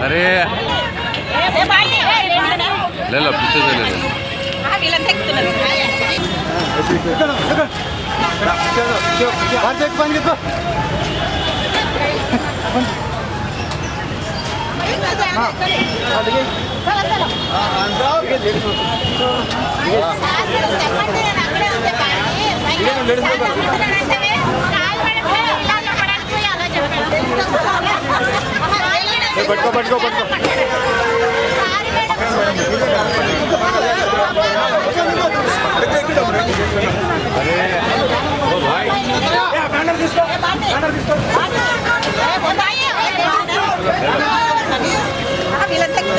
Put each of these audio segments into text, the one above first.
अरे ले लो पीछे से ले लो पटको पटको पटको अरे ओ भाई बैनर किसको बैनर किसको बताइए अभी लगता है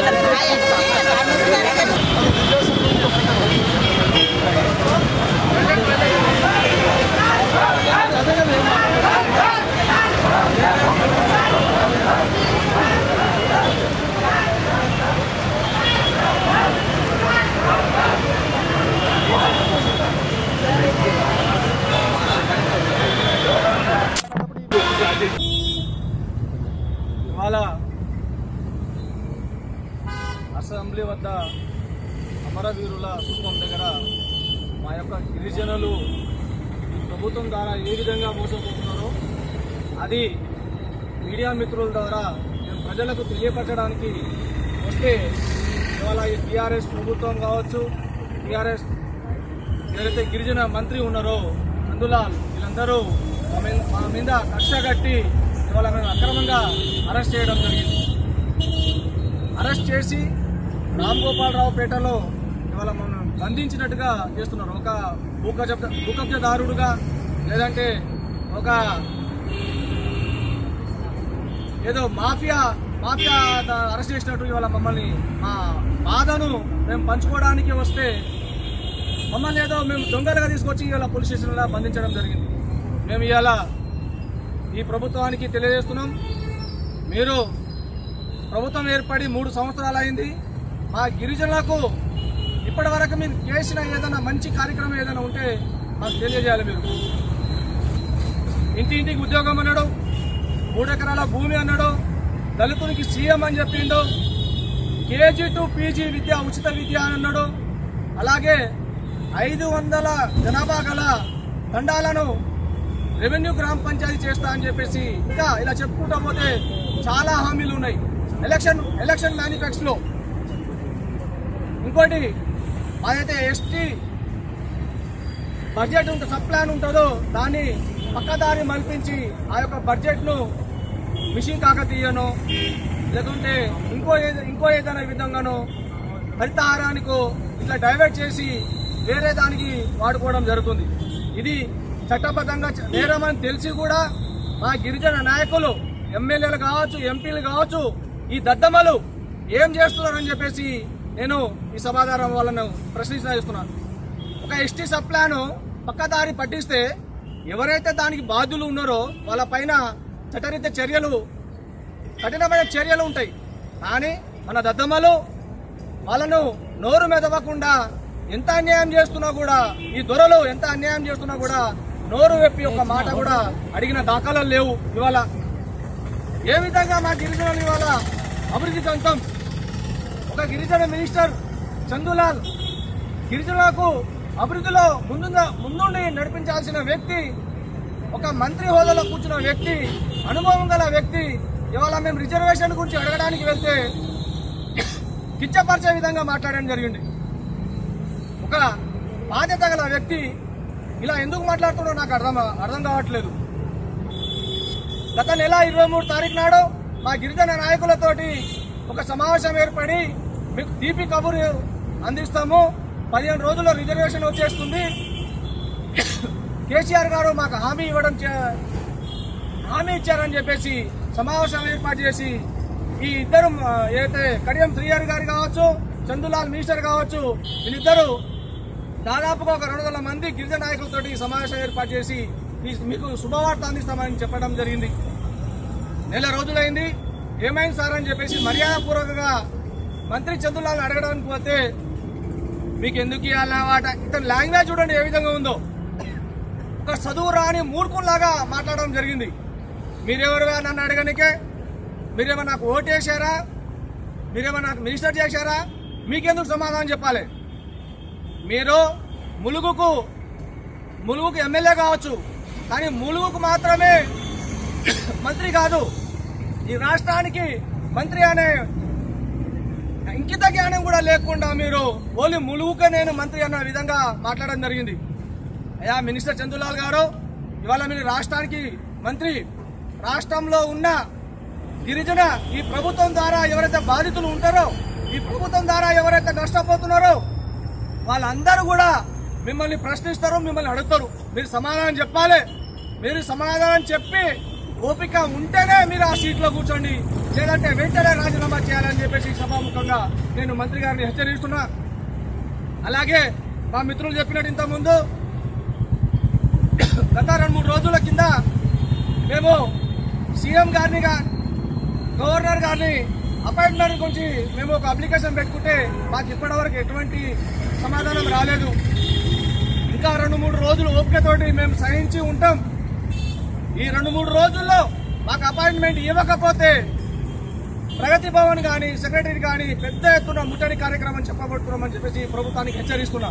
ఇవాళ అసెంబ్లీ వద్ద అమరవీరుల స్థూపం దగ్గర మా యొక్క గిరిజనులు ప్రభుత్వం ద్వారా ఏ విధంగా మోసపోతున్నారో అది మీడియా మిత్రుల ద్వారా మేము ప్రజలకు తెలియపరచడానికి వస్తే ఇవాళ ఈ టీఆర్ఎస్ ప్రభుత్వం కావచ్చు, టీఆర్ఎస్ ఎవరైతే గిరిజన మంత్రి ఉన్నారో అందులాల్ వీళ్ళందరూ మా మీద కక్ష కట్టి ఇవాళ మేము అక్రమంగా అరెస్ట్ చేయడం జరిగింది. అరెస్ట్ చేసి రామ్గోపాలరావు పేటలో ఇవాళ మనం బంధించినట్టుగా చేస్తున్నారు. ఒక భూకబ్జదారుడుగా లేదంటే ఒక ఏదో మాఫియా అరెస్ట్ చేసినట్టు ఇవాళ మమ్మల్ని మా బాధను మేము పంచుకోవడానికి వస్తే మమ్మల్ని ఏదో మేము దొంగలుగా తీసుకొచ్చి ఇవాళ పోలీస్ స్టేషన్లో బంధించడం జరిగింది. మేము ఇవాళ ఈ ప్రభుత్వానికి తెలియజేస్తున్నాం, మీరు ప్రభుత్వం ఏర్పడి 3 సంవత్సరాలు అయింది. మా గిరిజనులకు ఇప్పటి వరకు మీరు చేసిన ఏదైనా మంచి కార్యక్రమం ఏదైనా ఉంటే మాకు తెలియజేయాలి. మీరు ఇంటింటికి ఉద్యోగం అన్నాడు, 3 ఎకరాల భూమి అన్నాడు, దళితునికి సీఎం అని చెప్పిండు, కేజీ టు పీజీ విద్య ఉచిత విద్య అని అన్నాడు. అలాగే 500 జనాభా గల తండాలను రెవెన్యూ గ్రామ పంచాయతీ చేస్తా అని చెప్పేసి ఇంకా ఇలా చెప్పుకుంటా పోతే చాలా హామీలు ఉన్నాయి ఎలక్షన్ మేనిఫెస్టోలో. ఇంకోటి అదైతే ఎస్టీ బడ్జెట్ సబ్ ప్లాన్ ఉంటుందో దాన్ని పక్కదారి మల్పించి ఆ యొక్క బడ్జెట్ను మిషన్ కాకతీయనో లేకుంటే ఇంకో ఏదైనా విధంగానో హరితహారానికో ఇట్లా డైవర్ట్ చేసి వేరే దానికి వాడుకోవడం జరుగుతుంది. ఇది చట్టబద్ధంగా నేరమని తెలిసి కూడా మా గిరిజన నాయకులు ఎమ్మెల్యేలు కావచ్చు, ఎంపీలు కావచ్చు, ఈ దద్దమ్మలు ఏం చేస్తున్నారని చెప్పేసి నేను ఈ సమాధానం వాళ్ళను ప్రశ్నిస్తున్నాను. ఒక ఎస్టీ సబ్ ప్లాన్ పక్కదారి పట్టిస్తే ఎవరైతే దానికి బాధ్యులు ఉన్నారో వాళ్ళ పైన చట్టరీత్యా కఠినమైన చర్యలు ఉంటాయి. కానీ మన దద్దమ్మలు వాళ్ళను నోరు మెదవకుండా ఎంత అన్యాయం చేస్తున్నా కూడా, ఈ దొరలు ఎంత అన్యాయం చేస్తున్నా కూడా నోరు వెప్పి ఒక మాట కూడా అడిగిన దాఖలాలు లేవు. ఇవాళ ఏ విధంగా మా గిరిజనులు ఇవాళ అభివృద్ధి చెందుతాం? ఒక గిరిజన మినిస్టర్ చందులాల్ గిరిజనులకు అభివృద్ధిలో ముందుండి నడిపించాల్సిన వ్యక్తి, ఒక మంత్రి హోదాలో కూర్చున్న వ్యక్తి, అనుభవం గల వ్యక్తి ఇవాళ మేము రిజర్వేషన్ గురించి అడగడానికి వెళ్తే కిచ్చపరిచే విధంగా మాట్లాడడం జరిగింది. ఒక బాధ్యత గల వ్యక్తి ఇలా ఎందుకు మాట్లాడుతున్నాడో నాకు అర్థం కావట్లేదు. గత నెల 23 తారీఖు నాడు మా గిరిజన నాయకులతోటి ఒక సమావేశం ఏర్పడి మీకు తీపి కబురు అందిస్తాము, 15 రోజుల్లో రిజర్వేషన్ వచ్చేస్తుంది, కేసీఆర్ గారు మాకు హామీ ఇచ్చారని చెప్పేసి సమావేశం ఏర్పాటు చేసి ఈ ఇద్దరు ఏదైతే కడియం శ్రీహరి గారు కావచ్చు, చందులాల్ మినిస్టర్ కావచ్చు, వీళ్ళిద్దరూ దాదాపుగా ఒక 200 మంది గిరిజన నాయకులతోటి సమావేశం ఏర్పాటు చేసి మీకు శుభవార్త అందిస్తామని చెప్పడం జరిగింది. నెల రోజులైంది, ఏమైంది సార్ అని చెప్పేసి మర్యాదపూర్వకంగా మంత్రి చందులాల్ అడగడానికి పోతే మీకు ఎందుకు ఇవ్వాలన్నమాట. ఇతని లాంగ్వేజ్ చూడండి ఏ విధంగా ఉందో. ఒక చదువు రాని మూర్ఖుల్లాగా మాట్లాడడం జరిగింది. మీరెవరుగా నన్ను అడగనికే? మీరేమో నాకు ఓటు వేసారా? మీరేమో నాకు మినిస్టర్ చేశారా? మీకెందుకు సమాధానం చెప్పాలి? మీరు ములుగుకు ఎమ్మెల్యే కావచ్చు, కానీ ములుగుకు మాత్రమే మంత్రి కాదు. ఈ రాష్ట్రానికి మంత్రి అనే ఇంకిత జ్ఞానం కూడా లేకుండా మీరు ఓన్లీ ములుగుకే నేను మంత్రి అన్న విధంగా మాట్లాడడం జరిగింది. అయ్యా మినిస్టర్ చందులాల్ గారు, ఇవాళ మీరు రాష్ట్రానికి మంత్రి, రాష్ట్రంలో ఉన్న గిరిజన ఈ ప్రభుత్వం ద్వారా ఎవరైతే బాధితులు ఉంటారో, ఈ ప్రభుత్వం ద్వారా ఎవరైతే నష్టపోతున్నారో వాళ్ళందరూ కూడా మిమ్మల్ని ప్రశ్నిస్తారు, మిమ్మల్ని అడుగుతారు. మీరు సమాధానం చెప్పాలి. మీరు సమాధానం చెప్పి ఓపిక ఉంటేనే మీరు ఆ సీట్లో కూర్చోండి, లేదంటే వెంటనే రాజీనామా చేయాలని చెప్పేసి సభాముఖంగా నేను మంత్రి గారిని హెచ్చరిస్తున్నా. అలాగే మా మిత్రులు చెప్పినట్టు ఇంతకుముందు గత 2-3 రోజుల కింద మేము సీఎం గారిని, గవర్నర్ గారిని అపాయింట్మెంట్ గురించి మేము ఒక అప్లికేషన్ పెట్టుకుంటే మాకు ఇప్పటివరకు ఎటువంటి సమాధానం రాలేదు. ఇంకా 2-3 రోజులు ఓపికతోటి మేము సహించి ఉంటాం. ఈ 2-3 రోజుల్లో మాకు అపాయింట్మెంట్ ఇవ్వకపోతే ప్రగతి భవన్ కానీ సెక్రటరీ కానీ పెద్ద ఎత్తున ముట్టడి కార్యక్రమం చెప్పబడుతున్నామని చెప్పేసి ప్రభుత్వానికి హెచ్చరిస్తున్నా.